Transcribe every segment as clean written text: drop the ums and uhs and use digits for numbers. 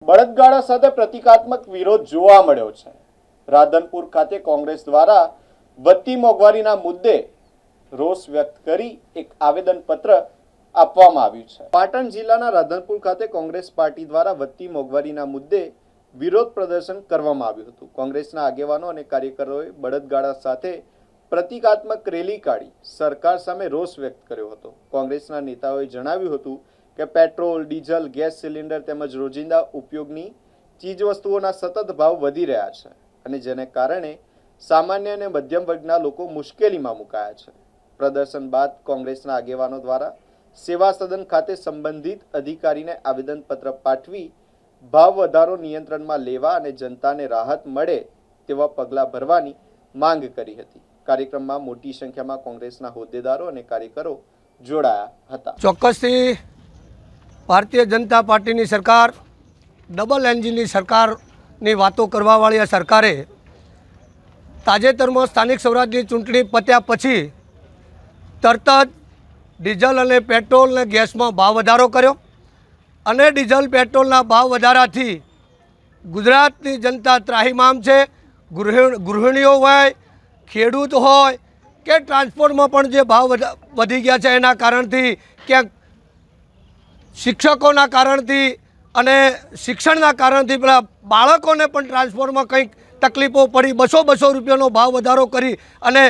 બળદગાડા સાથે પ્રતિકાત્મક વિરોધ જોવા મળ્યો છે। રાધનપુર ખાતે કોંગ્રેસ દ્વારા વધતી મોંઘવારીના મુદ્દે રોષ વ્યક્ત કરી એક આવેદનપત્ર આપવામાં આવ્યું છે। પાટણ જિલ્લાના રાધનપુર ખાતે કોંગ્રેસ પાર્ટી દ્વારા વધતી મોંઘવારીના મુદ્દે વિરોધ પ્રદર્શન કરવામાં આવ્યું હતું। કોંગ્રેસના આગેવાનો અને કાર્યકરોએ બળદગાડા સાથે પ્રતિકાત્મક રેલી કાઢી સરકાર સામે રોષ વ્યક્ત કર્યો હતો। કોંગ્રેસના નેતાઓએ જણાવ્યું હતું કે પેટ્રોલ, ડીઝલ, ગેસ સિલિન્ડર તેમજ રોજિંદા ઉપયોગની ચીજવસ્તુઓના સતત ભાવ વધી રહ્યા છે અને જેને કારણે સામાન્ય અને મધ્યમ વર્ગના લોકો મુશ્કેલીમાં મુકાયા છે। પ્રદર્શન બાદ કોંગ્રેસના આગેવાનો દ્વારા સેવા સદન ખાતે સંબંધિત અધિકારીને આવેદનપત્ર પાઠવી ભાવ વધારો નિયંત્રણમાં લેવા અને જનતાને રાહત મળે તેવા પગલાં ભરવાની માંગ કરી હતી। કાર્યક્રમમાં મોટી સંખ્યામાં કોંગ્રેસના હોદ્દેદારો અને કાર્યકરો જોડાયા હતા। ચોક્કસથી ભારતીય જનતા પાર્ટીની સરકાર ડબલ એન્જિનની સરકારની વાતો કરવાવાળી આ સરકારે તાજેતરમાં સ્થાનિક સ્વરાજની ચૂંટણી પત્યા પછી તરત જ ડીઝલ અને પેટ્રોલ અને ગેસમાં ભાવ વધારો કર્યો અને ડીઝલ પેટ્રોલના ભાવ વધારાથી ગુજરાતની જનતા ત્રાહિમામ છે। ગૃહિણીઓ હોય, ખેડૂત હોય કે ટ્રાન્સપોર્ટમાં પણ જે ભાવ વધી ગયા છે એના કારણથી ક્યાંક શિક્ષકોના કારણથી અને શિક્ષણના કારણથી પેલા બાળકોને પણ ટ્રાન્સપોર્ટમાં કંઈક તકલીફો પડી। 200 રૂપિયાનો ભાવ વધારો કરી અને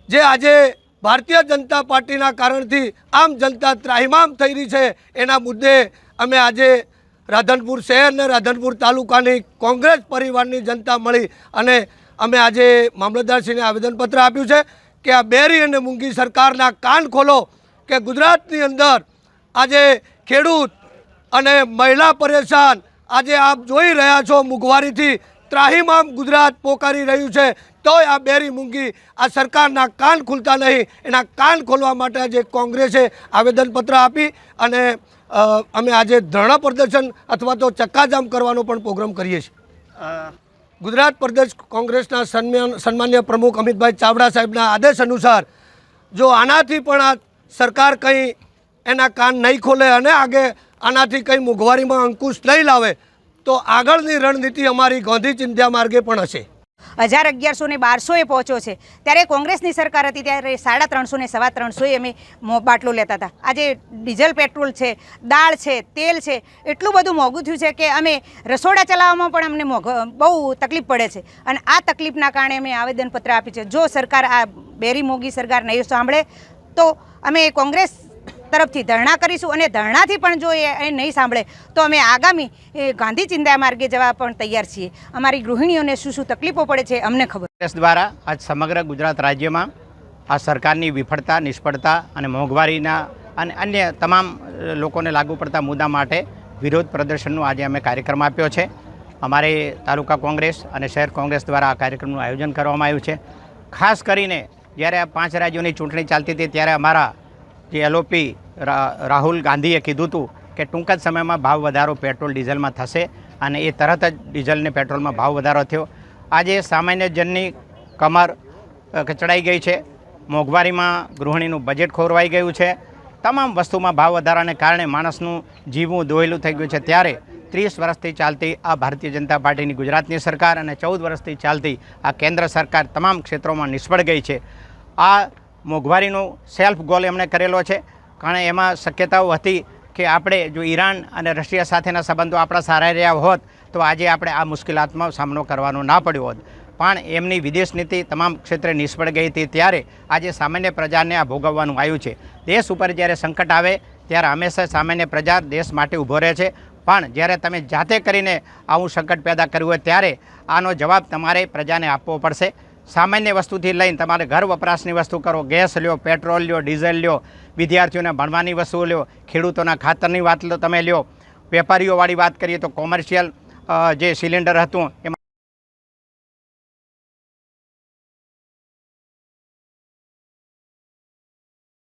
જે આજે ભારતીય જનતા પાર્ટીના કારણથી આમ જનતા ત્રાહિમામ થઈ રહી છે એના મુદ્દે અમે આજે રાધનપુર શહેર અને રાધનપુર તાલુકાની કોંગ્રેસ પરિવારની જનતા મળી અને અમે આજે મામલતદારશ્રીને આવેદનપત્ર આપ્યું છે કે આ બેરી અને મૂંગી સરકારના કાન ખોલો કે ગુજરાતની અંદર આજે ખેડૂત અને મહિલા પરેશાન, આજે આપ જોઈ રહ્યા છો મોંઘવારીથી ત્રાહિમામ ગુજરાત પોકારી રહ્યું છે, તોય આ બેરી મૂંગી આ સરકારના કાન ખુલતા નહીં। એના કાન ખોલવા માટે આજે કોંગ્રેસે આવેદનપત્ર આપી અને અમે આજે ધરણા પ્રદર્શન અથવા તો ચક્કાજામ કરવાનો પણ પ્રોગ્રામ કરીએ છીએ। ગુજરાત પ્રદેશ કોંગ્રેસના સન્માન્ય પ્રમુખ અમિતભાઈ ચાવડા સાહેબના આદેશ અનુસાર જો આનાથી પણ આ સરકાર કંઈ એના કાન નહીં ખોલે અને આનાથી કંઈ મોંઘવારીમાં અંકુશ નહીં લાવે તો આગળની રણનીતિ અમારી ગાંધી ચિંધ્યા માર્ગે પણ હશે। 1100 ને 1200 પહોંચ્યો છે ત્યારે કોંગ્રેસની સરકાર હતી ત્યારે 350 ને 350 અમે બાટલો લેતા હતા। આજે ડીઝલ પેટ્રોલ છે, દાળ છે, તેલ છે, એટલું બધું મોંઘું થયું છે કે અમે રસોડા ચલાવવામાં પણ અમને બહુ તકલીફ પડે છે અને આ તકલીફના કારણે અમે આવેદનપત્ર આપ્યું છે। જો સરકાર આ બેરી મોંઘી સરકાર નહીં સાંભળે તો અમે કોંગ્રેસ તરફથી ધરણા કરીશું અને ધરણાથી પણ જો એ નહીં સાંભળે તો અમે આગામી ગાંધી ચિંધ્યા માર્ગે જવા પણ તૈયાર છીએ। અમારી ગૃહિણીઓને શું તકલીફો પડે છે અમને ખબર। કોંગ્રેસ દ્વારા આજ સમગ્ર ગુજરાત રાજ્યમાં આ સરકારની વિફળતા, નિષ્ફળતા અને મોંઘવારીના અને અન્ય તમામ લોકોને લાગુ પડતા મુદ્દા માટે વિરોધ પ્રદર્શનનું આજે અમે કાર્યક્રમ આપ્યો છે। અમારે તાલુકા કોંગ્રેસ અને શહેર કોંગ્રેસ દ્વારા આ કાર્યક્રમનું આયોજન કરવામાં આવ્યું છે। ખાસ કરીને જ્યારે આ 5 રાજ્યોની ચૂંટણી ચાલતી હતી ત્યારે અમારા જે એલઓપી રાહુલ ગાંધીએ કીધું હતું કે ટૂંક જ સમયમાં ભાવ વધારો પેટ્રોલ ડીઝલમાં થશે અને એ તરત જ ડીઝલ ને પેટ્રોલમાં ભાવ વધારો થયો। આજે સામાન્ય જનની કમર કચડાઈ ગઈ છે, મોંઘવારીમાં ગૃહિણીનું બજેટ ખોરવાઈ ગયું છે, તમામ વસ્તુમાં ભાવ વધારાને કારણે માણસનું જીવવું દોહેલું થઈ ગયું છે। ત્યારે 30 વર્ષથી ચાલતી આ ભારતીય જનતા પાર્ટીની ગુજરાતની સરકાર અને 14 વર્ષથી ચાલતી આ કેન્દ્ર સરકાર તમામ ક્ષેત્રોમાં નિષ્ફળ ગઈ છે। આ મોંઘવારીનો સેલ્ફ ગોલ એમણે કરેલો છે કારણ એમાં શક્યતાઓ હતી કે આપણે જો ઈરાન અને રશિયા સાથેના સંબંધો આપણા સારા રહ્યા હોત તો આજે આપણે આ મુશ્કેલાતનો સામનો કરવાનો ના પડ્યો હોત, પણ એમની વિદેશ નીતિ તમામ ક્ષેત્રે નિષ્ફળ ગઈ હતી। ત્યારે આજે સામાન્ય પ્રજાને આ ભોગવવાનું આવ્યું છે। દેશ ઉપર જ્યારે સંકટ આવે ત્યારે હંમેશા સામાન્ય પ્રજા દેશ માટે ઊભો રહે છે, પણ જ્યારે તમે જાતે કરીને આવું સંકટ પેદા કર્યું હોય ત્યારે આનો જવાબ તમારે પ્રજાને આપવો પડશે। સામાન્ય વસ્તુથી લઈને તમારે ઘર વપરાશની વસ્તુ કરો, ગેસ લ્યો, પેટ્રોલ લ્યો, ડીઝલ લ્યો, વિદ્યાર્થીઓને ભણવાની વસ્તુઓ લ્યો, ખેડૂતોના ખાતરની વાત તમે લ્યો, વેપારીઓવાળી વાત કરીએ તો કોમર્શિયલ જે સિલિન્ડર હતું એમાં